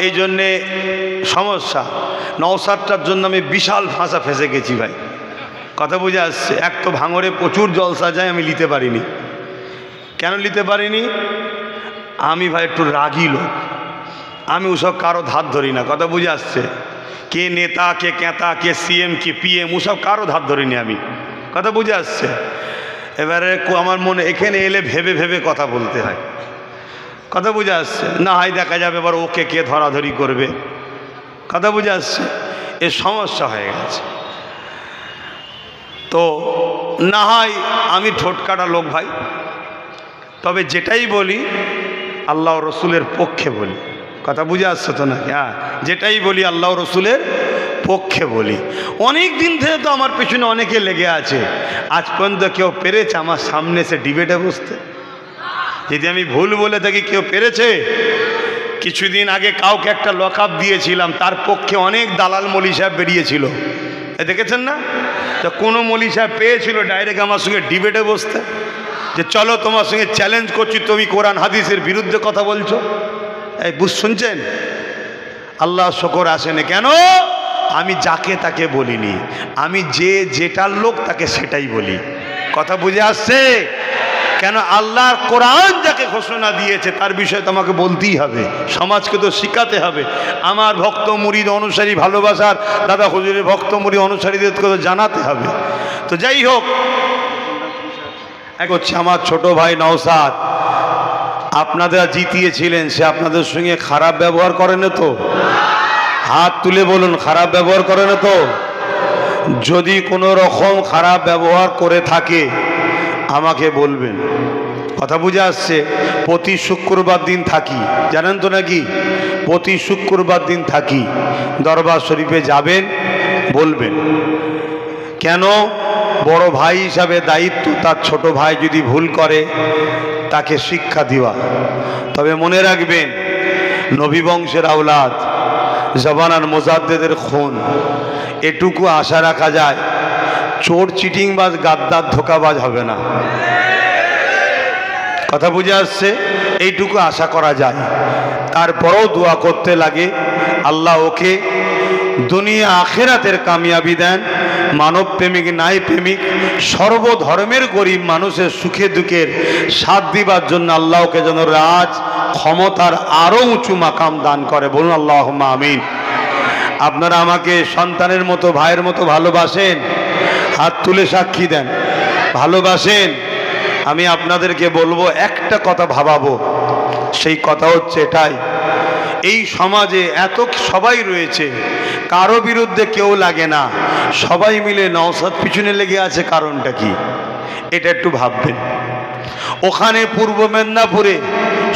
এই জন্যে সমস্যা। নওশাদটার জন্য আমি বিশাল ফাঁসা ফেঁসে গেছি ভাই, কথা বুঝে আসছে। এক তো ভাঙড়ে প্রচুর জলসা যায়, আমি নিতে পারিনি। কেন নিতে পারিনি? আমি ভাই একটু রাগী লোক, আমি ওসব কারো ধার ধরি না, কথা বুঝে আসছে। কে নেতা, কে ক্যাতা, কে সিএম, কে পিএম, ওসব কারো ধার ধরিনি আমি, কথা বুঝে আসছে। এবারে আমার মনে এখানে এলে ভেবে ভেবে কথা বলতে হয়, কথা বুঝে আসছে। না হয় দেখা যাবে এবার ওকে কে ধরাধরি করবে, কথা বুঝে আসছে। এ সমস্যা হয়ে গেছে। তো না হয় আমি ঠোঁটকাটা লোক ভাই, তবে যেটাই বলি আল্লাহ রসুলের পক্ষে বলি, কথা বুঝে আসছে তো নাকি? হ্যাঁ, যেটাই বলি আল্লাহ রসুলের পক্ষে বলি। অনেক দিন থেকে তো আমার পেছনে অনেকে লেগে আছে, আজ পর্যন্ত কেউ পেরেছে আমার সামনে এসে ডিবেটে বসতে? যদি আমি ভুল বলে থাকি, কেউ পেরেছে? কিছুদিন আগে কাউকে একটা লকআপ দিয়েছিলাম, তার পক্ষে অনেক দালাল মৌলী সাহেব বেরিয়েছিল, দেখেছেন না? তো কোনো মৌলী সাহেব পেয়েছিল ডাইরেক্ট আমার সঙ্গে ডিবেটে বসতে, যে চলো তোমার সঙ্গে চ্যালেঞ্জ করছি, তুমি কোরআন হাদিসের বিরুদ্ধে কথা বলছো? এই বুঝ শুনছেন? আল্লাহ শকর আসেনি। কেন? আমি যাকে তাকে বলিনি, আমি যে যেটার লোক তাকে সেটাই বলি, কথা বুঝে আসছে? কেন? আল্লাহর কোরআন যাকে ঘোষণা দিয়েছে তার বিষয়ে তোমাকে বলতেই হবে, সমাজকে তো শিখাতে হবে। আমার ভক্ত মুরিদ অনুসারী ভালোবাসার দাদা হুজুরের ভক্ত মুরিদ অনুসারীদেরকে তো জানাতে হবে। তো যাই হোক, এক হচ্ছে আমার ছোট ভাই নওশাদ, আপনারা জিতিয়েছিলেন, সে আপনাদের সঙ্গে খারাপ ব্যবহার করে না তো? হাত তুলে বলুন, খারাপ ব্যবহার করে না তো? যদি কোনো রকম খারাপ ব্যবহার করে থাকে আমাকে বলবেন, কথা বুঝে আসছে। প্রতি শুক্রবার দিন থাকি, জানেন তো নাকি? প্রতি শুক্রবার দিন থাকি, দরবার শরীফে যাবেন, বলবেন। কেন? বড় ভাই হিসাবে দায়িত্ব, তার ছোট ভাই যদি ভুল করে তাকে শিক্ষা দেওয়া। তবে মনে রাখবেন, নবী বংশের আওলাদ, জবানার মুজাদ্দেদের খুন, এটুকু আশা রাখা যায় চোর চিটিংবাজ গাদ্দার ধোকাবাজ হবে না, কথা বুঝে আসছে? এইটুকু আশা করা যায়। তারপরেও দোয়া করতে লাগে আল্লাহ ওকে দুনিয়া আখেরাতের কামিয়াবি দেন। মানব প্রেমিক নাই প্রেমিক সর্বধর্মের গরিব মানুষের সুখে দুঃখের সাথ দিবার জন্য আল্লাহ ওকে যেন রাজ ক্ষমতার আরও উঁচু মাকাম দান করে, বলুন আল্লাহুম্মা আমিন। আপনারা আমাকে সন্তানের মতো, ভাইয়ের মতো ভালোবাসেন? হাত তুলে সাক্ষী দেন, ভালোবাসেন? আমি আপনাদেরকে বলবো, একটা কথা ভাবাবো, সেই কথা হচ্ছে এটাই, এই সমাজে এত সবাই রয়েছে, কারো বিরুদ্ধে কেউ লাগে না, সবাই মিলে নওশাদ পিছনে লেগে আছে, কারণটা কি? এটা একটু ভাববেন। ওখানে পূর্ব মেদিনীপুরে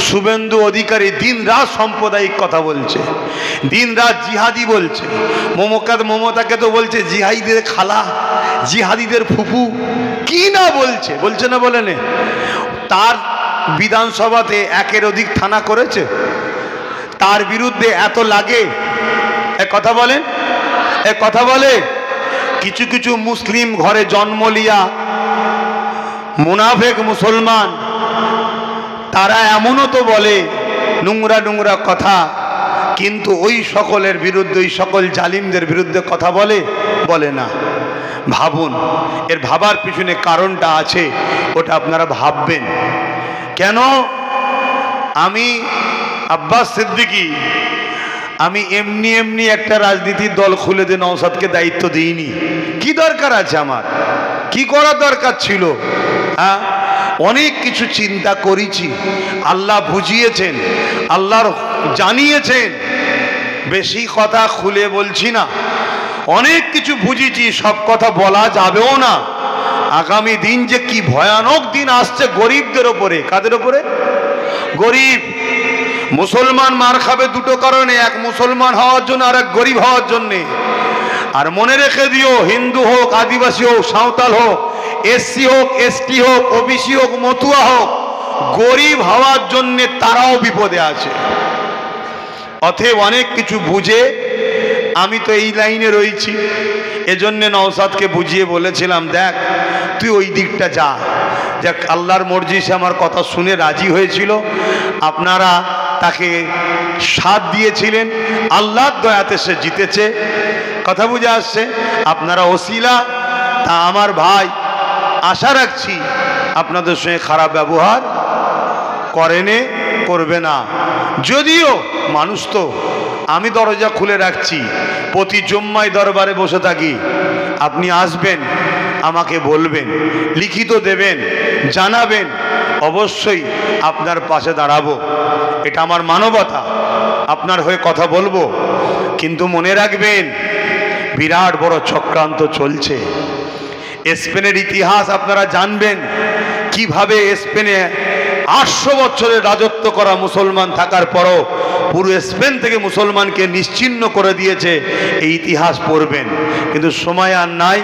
শুভেন্দু অধিকারী দিন রাত সাম্প্রদায়িক কথা বলছে, দিন রাত জিহাদি বলছে। মমতাকে তো বলছে জিহাদিদের খালা, জিহাদিদের ফুফু, কি না বলছে, বলছে না বলে নে? তার বিধানসভাতে একের অধিক থানা করেছে, তার বিরুদ্ধে এত লাগে, এক কথা বলেন, এক কথা বলে। কিছু কিছু মুসলিম ঘরে জন্ম লিয়া মুনাফেক মুসলমান, তারা এমনও তো বলে নোংরা নোংরা কথা, কিন্তু ওই সকলের বিরুদ্ধে, ওই সকল জালিমদের বিরুদ্ধে কথা বলে, বলে না। ভাবুন, এর ভাবার পিছনে কারণটা আছে, ওটা আপনারা ভাববেন। কেন? আমি আব্বাস সিদ্দিকী, আমি এমনি এমনি একটা রাজনীতির দল খুলে দিয়ে নওশাদকে দায়িত্ব দিইনি। কি দরকার আছে আমার? কি করার দরকার ছিল? হ্যাঁ, অনেক কিছু চিন্তা করেছি, আল্লাহ বুঝিয়েছেন, আল্লাহর জানিয়েছেন। বেশি কথা খুলে বলছি না, অনেক কিছু বুঝেছি, সব কথা বলা যাবেও না। আগামী দিন যে কি ভয়ানক দিন আসছে গরিবদের ওপরে। কাদের ওপরে? গরিব। মুসলমান মার খাবে দুটো কারণে, এক মুসলমান হওয়ার জন্য আর এক গরিব হওয়ার জন্যে। আর মনে রেখে দিও, হিন্দু হোক, আদিবাসী হোক, সাঁওতাল হোক, এসসি হোক, এসটি হোক, ওবিসি হোক, মতুয়া হোক, গরিব হওয়ার জন্যে তারাও বিপদে আছে। অতএব অনেক কিছু বুঝে আমি তো এই লাইনে রয়েছি, এজন্য নওশাদকে বুঝিয়ে বলেছিলাম, দেখ তুই ওই দিকটা যা। যাক, আল্লাহর মর্জি, সে আমার কথা শুনে রাজি হয়েছিল। আপনারা তাকে সাথ দিয়েছিলেন, আল্লাহর দয়াতে সে জিতেছে। কথা বুঝে আসছে? আপনারা ওসিলা, তা আমার ভাই আশা রাখছি আপনাদের সঙ্গে খারাপ ব্যবহার করেনে, করবে না। যদিও মানুষ তো, আমি দরজা খুলে রাখছি, প্রতি জুম্মায় দরবারে বসে থাকি, আপনি আসবেন, আমাকে বলবেন, লিখিত দেবেন, জানাবেন, অবশ্যই আপনার পাশে দাঁড়াবো। এটা আমার মানবতা, আপনার হয়ে কথা বলবো। কিন্তু মনে রাখবেন, বিরাট বড় চক্রান্ত চলছে। স্পেনের ইতিহাস আপনারা জানবেন, কিভাবে স্পেনে 800 বছরের রাজত্ব করা মুসলমান থাকার পরও পুরো স্পেন থেকে মুসলমানকে নিশ্চিহ্ন করে দিয়েছে। এই ইতিহাস পড়বেন, কিন্তু সময় আর নাই।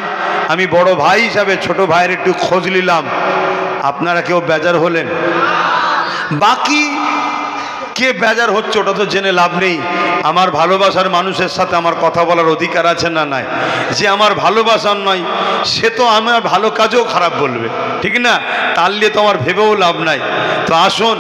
আমি বড় ভাই হিসাবে ছোট ভাইয়ের একটু খোঁজ নিলাম। আপনারা কেউ বেজার হলেন? বাকি কে বেজার হচ্ছে ওটা তো জেনে লাভ নেই। আমার ভালোবাসার মানুষের সাথে আমার কথা বলার অধিকার আছে না নাই? যে আমার ভালোবাসার নয় সে তো আমার ভালো কাজেও খারাপ বলবে, ঠিক না? তার নিয়ে তো আমার ভেবেও লাভ নাই। তো আসুন।